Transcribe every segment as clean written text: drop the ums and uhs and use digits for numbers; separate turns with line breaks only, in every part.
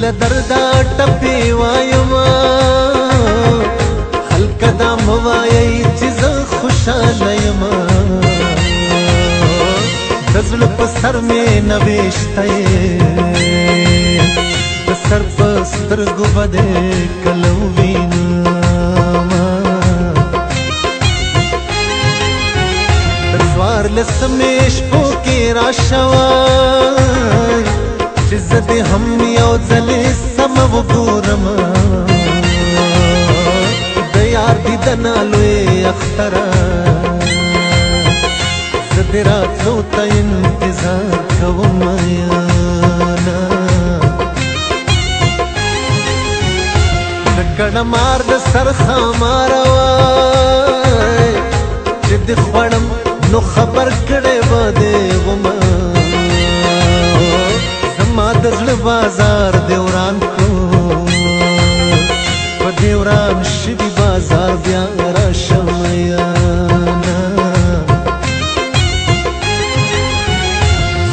دردا ټپې وایما خلک دا موایي چې زه خوشاله یم د زړه په سر مې نوشته یې د سر په سترګو به دې کله ووینم د څوارلسمې شپو کې راشوی چې زه دې هم یو ځلې سمه وګورم د یار دیدنه لوی اختره زه دې راتلو ته انتظار کوم یاره د کڼمار د سر خاماره وای چې دې خوړم نو خبر کړی به دې ومه زما د زړه بازار دې وران کړو په دې وران شوي بازار بیا راشم یاره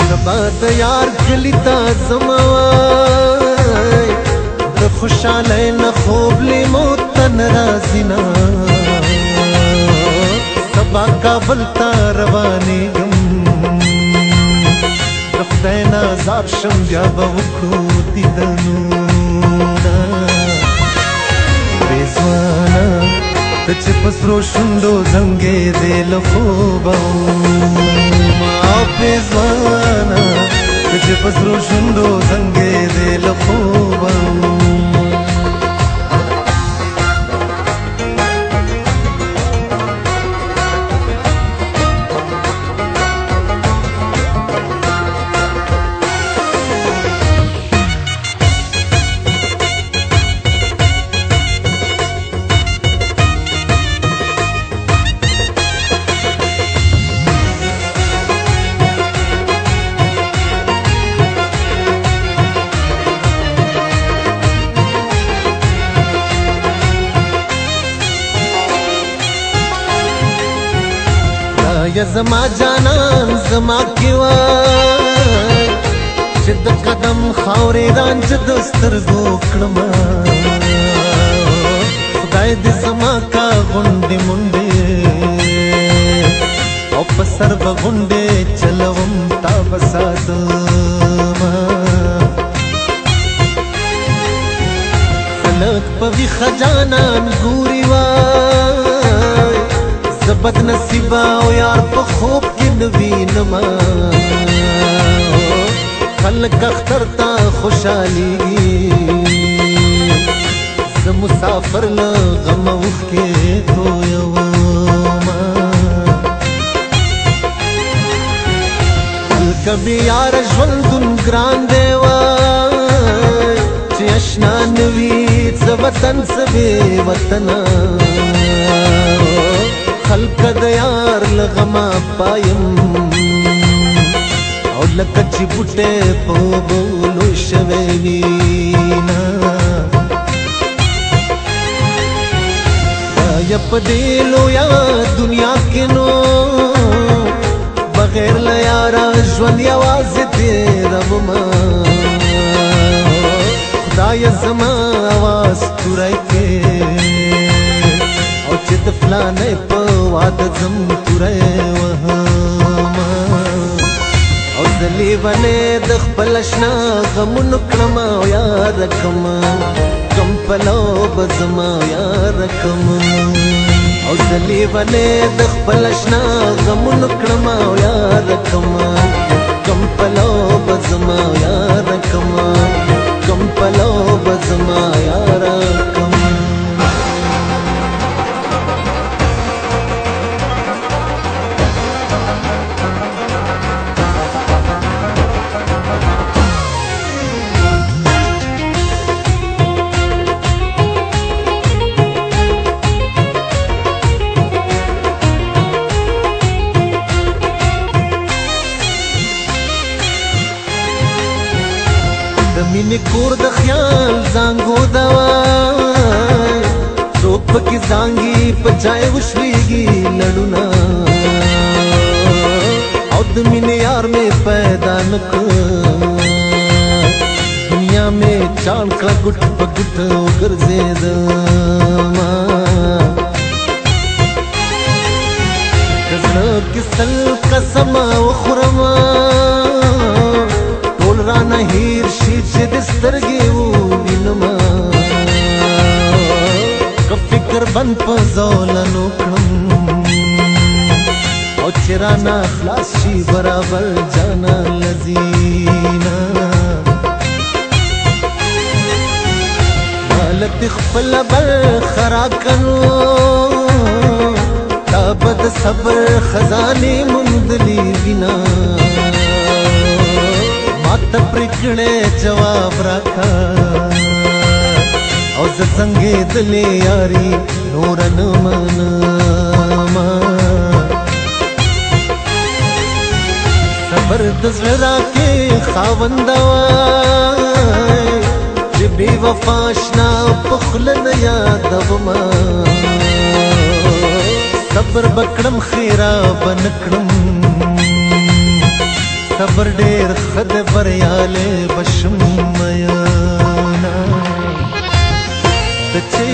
سبا د یار کلي ته ځمه وای د خوشحالۍ نه خوب لیمو ته نه راځي نه سبا کابل ته روانېږم د خدای نه ازار شم بیا به وکړو دیدنونه رضوانه ته چې په سرو شونډو زنګېدې له خوبه او رضوانه ته چې په سرو شونډو زنګېدې له خوبه یا زما جانان زما کی وای چې د قدم خاورې رانج د سترګو کړم خدای دې زما کا غونډې منډې او په سر به غونډې چلوم تا به ساتم خلک په ویښه جانان ګوري وای زه بد نصیبه او یار په خوب کې نه وینم خلک اختر ته خوشحالېږي زه مسافر له غمه اوښکې تویوم هلکه بې یاره ژوندون ګران دی وای چې اشنا نه وي څه وطن څه بې وطنه خلق د یار لغما پایم او لکه چې بوټی په بولو شوی وینا یا په دې لویه دنیا کې نو بغیر له یاره ژوند یوازې تېرومه خدایه زما اواز توری کې او چې د فلانې په واده ځم توری وهم او زه لیونی د خپل اشنا غمونو کړم او یاره کړم کم پلو به زما یاره کړم او زه لیونی د خپل اشنا غمونو کړم او یاره کړم کم پلو به زما یاره کړم کم پلو به زما یاره کړم د مینې کور د خیال زانګو دوای څوک پکې زانګي په چای وشلېږي لړونه او د مینې یار مې پیدا نه کړ دنیا می چاړ کړه ګټ په ګټ وګرځېدما زړه کې سل قسم وخورما ټول رانه هیر شي چې د سترګې ووینما که فکر بند په زولنو کړم او چې رانه خلاص شي برابر جانا لذینا مالت خپل بل خراکنو تا بد صبر خزانه مندلی وینا مات پرکړې جواب راکا او ز څنګه دلې یاري نور نه منما صبر د زړه کې خاوند وای چې بي وفا شنا پخل نه یادوما صبر بکړم خیرا بنکړم صبر ډېر خد بریاله بشم میانا دچې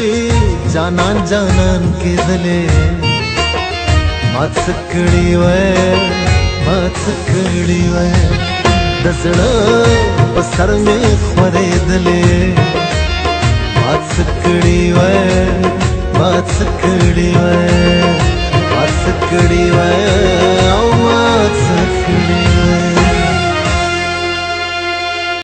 جانان جانان کې دلې مات سکړی وای مات سکړی وای د زړه په سر مې خورې دلې مات سکړی وای مات سکړی وای مات سکړی وای او مات سکړی